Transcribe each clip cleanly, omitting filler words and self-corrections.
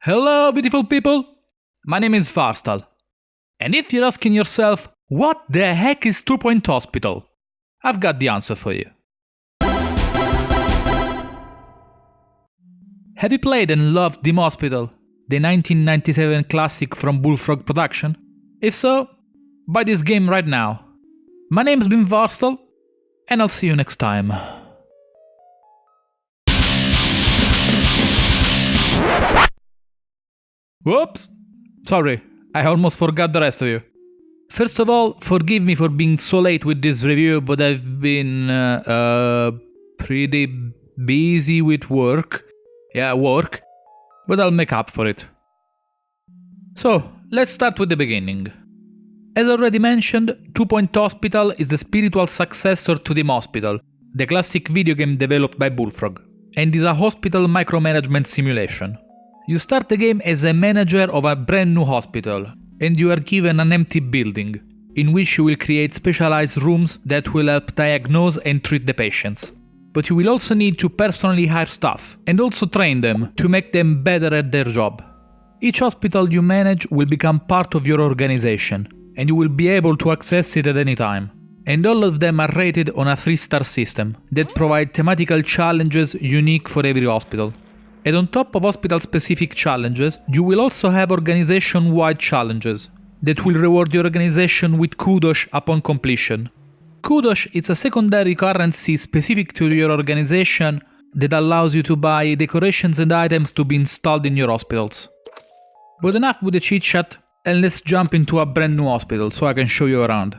Hello, beautiful people! My name is Varstahl. And if you're asking yourself, what the heck is 2 Point Hospital? I've got the answer for you. Have you played and loved Dim Hospital, the 1997 classic from Bullfrog Productions? If so, buy this game right now. My name's been Varstahl, and I'll see you next time. Whoops! Sorry, I almost forgot the rest of you. First of all, forgive me for being so late with this review, but I've been pretty busy with work. Yeah, work. But I'll make up for it. So, let's start with the beginning. As already mentioned, 2 Point Hospital is the spiritual successor to Dim Hospital, the classic video game developed by Bullfrog, and is a hospital micromanagement simulation. You start the game as a manager of a brand new hospital, and you are given an empty building, in which you will create specialized rooms that will help diagnose and treat the patients. But you will also need to personally hire staff, and also train them to make them better at their job. Each hospital you manage will become part of your organization, and you will be able to access it at any time. And all of them are rated on a 3-star system, that provide thematical challenges unique for every hospital. And on top of hospital-specific challenges, you will also have organization-wide challenges that will reward your organization with kudos upon completion. Kudos is a secondary currency specific to your organization that allows you to buy decorations and items to be installed in your hospitals. But enough with the chit-chat, and let's jump into a brand new hospital so I can show you around.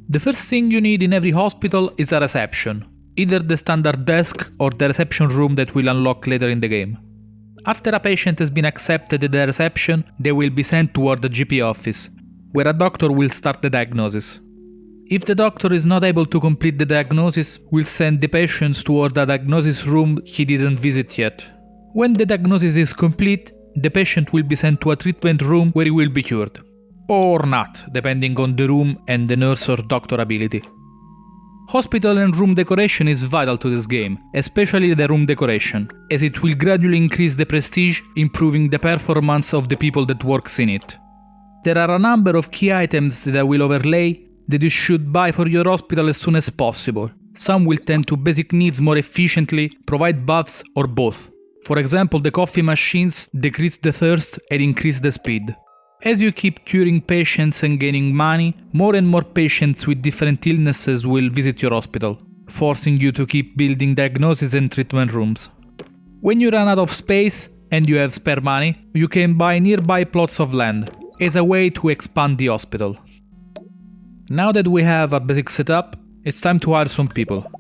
The first thing you need in every hospital is a reception. Either the standard desk or the reception room that will unlock later in the game. After a patient has been accepted at the reception, they will be sent toward the GP office, where a doctor will start the diagnosis. If the doctor is not able to complete the diagnosis, we'll send the patients toward the diagnosis room he didn't visit yet. When the diagnosis is complete, the patient will be sent to a treatment room where he will be cured. Or not, depending on the room and the nurse or doctor ability. Hospital and room decoration is vital to this game, especially the room decoration, as it will gradually increase the prestige, improving the performance of the people that works in it. There are a number of key items that I will overlay that you should buy for your hospital as soon as possible. Some will tend to basic needs more efficiently, provide buffs, or both. For example, the coffee machines decrease the thirst and increase the speed. As you keep curing patients and gaining money, more and more patients with different illnesses will visit your hospital, forcing you to keep building diagnosis and treatment rooms. When you run out of space and you have spare money, you can buy nearby plots of land, as a way to expand the hospital. Now that we have a basic setup, it's time to hire some people.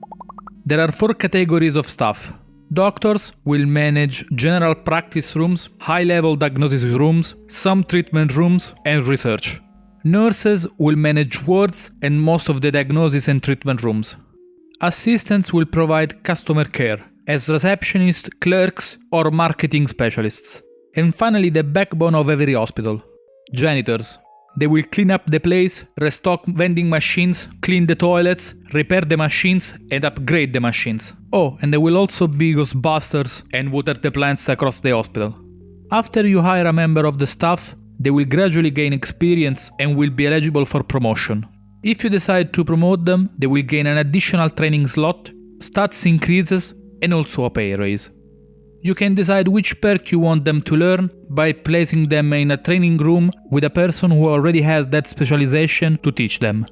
There are 4 categories of staff. Doctors will manage general practice rooms, high-level diagnosis rooms, some treatment rooms, and research. Nurses will manage wards and most of the diagnosis and treatment rooms. Assistants will provide customer care, as receptionists, clerks, or marketing specialists. And finally, the backbone of every hospital: janitors. They will clean up the place, restock vending machines, clean the toilets, repair the machines, and upgrade the machines. Oh, and there will also be ghostbusters and water the plants across the hospital. After you hire a member of the staff, they will gradually gain experience and will be eligible for promotion. If you decide to promote them, they will gain an additional training slot, stats increases, and also a pay raise. You can decide which perk you want them to learn by placing them in a training room with a person who already has that specialization to teach them.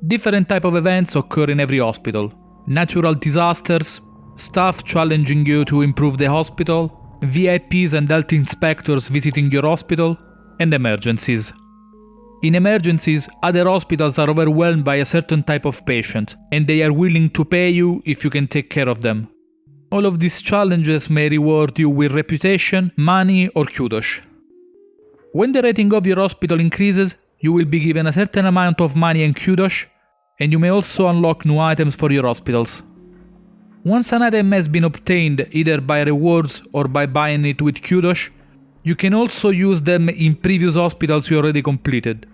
Different type of events occur in every hospital. Natural disasters, staff challenging you to improve the hospital, VIPs and health inspectors visiting your hospital, and emergencies. In emergencies, other hospitals are overwhelmed by a certain type of patient, and they are willing to pay you if you can take care of them. All of these challenges may reward you with reputation, money, or kudos. When the rating of your hospital increases, you will be given a certain amount of money and kudos, and you may also unlock new items for your hospitals. Once an item has been obtained either by rewards or by buying it with kudos, you can also use them in previous hospitals you already completed.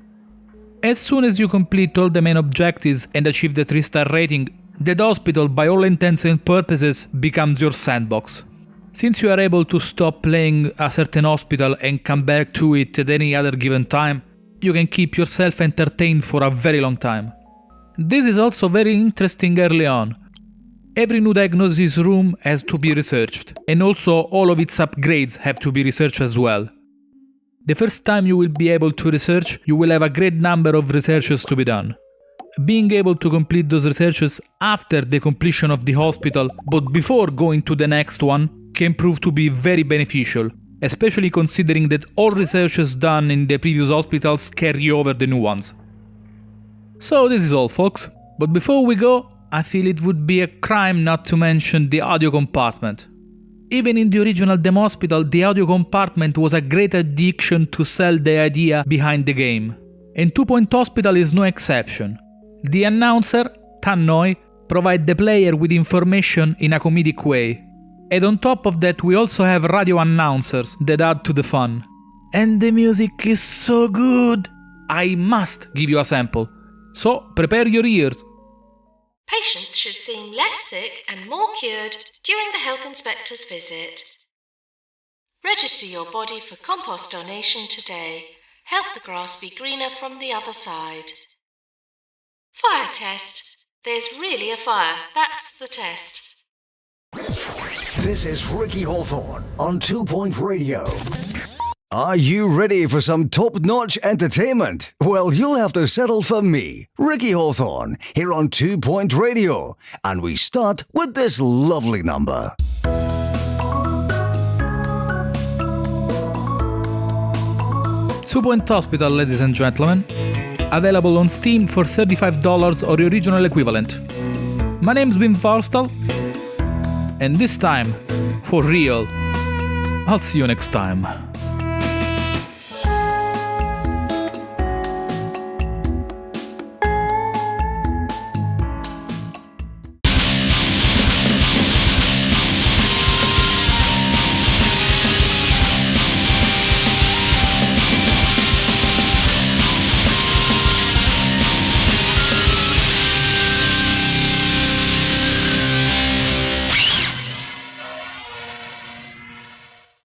As soon as you complete all the main objectives and achieve the 3-star rating, that hospital, by all intents and purposes, becomes your sandbox. Since you are able to stop playing a certain hospital and come back to it at any other given time, you can keep yourself entertained for a very long time. This is also very interesting early on. Every new diagnosis room has to be researched, and also all of its upgrades have to be researched as well. The first time you will be able to research, you will have a great number of researches to be done. Being able to complete those researches after the completion of the hospital, but before going to the next one, can prove to be very beneficial, especially considering that all researches done in the previous hospitals carry over the new ones. So this is all, folks. But before we go, I feel it would be a crime not to mention the audio compartment. Even in the original demo hospital, the audio compartment was a great addition to sell the idea behind the game. And 2 Point Hospital is no exception. The announcer, Tannoy, provides the player with information in a comedic way. And on top of that, we also have radio announcers that add to the fun. And the music is so good! I must give you a sample. So, prepare your ears. Patients should seem less sick and more cured during the health inspector's visit. Register your body for compost donation today. Help the grass be greener from the other side. Fire test. There's really a fire. That's the test. This is Ricky Hawthorne on 2 Point Radio. Are you ready for some top-notch entertainment? Well, you'll have to settle for me, Ricky Hawthorne, here on 2 Point Radio. And we start with this lovely number. Two Point Hospital, ladies and gentlemen. Available on Steam for $35 or the original equivalent. My name's been Varstahl. And this time, for real, I'll see you next time.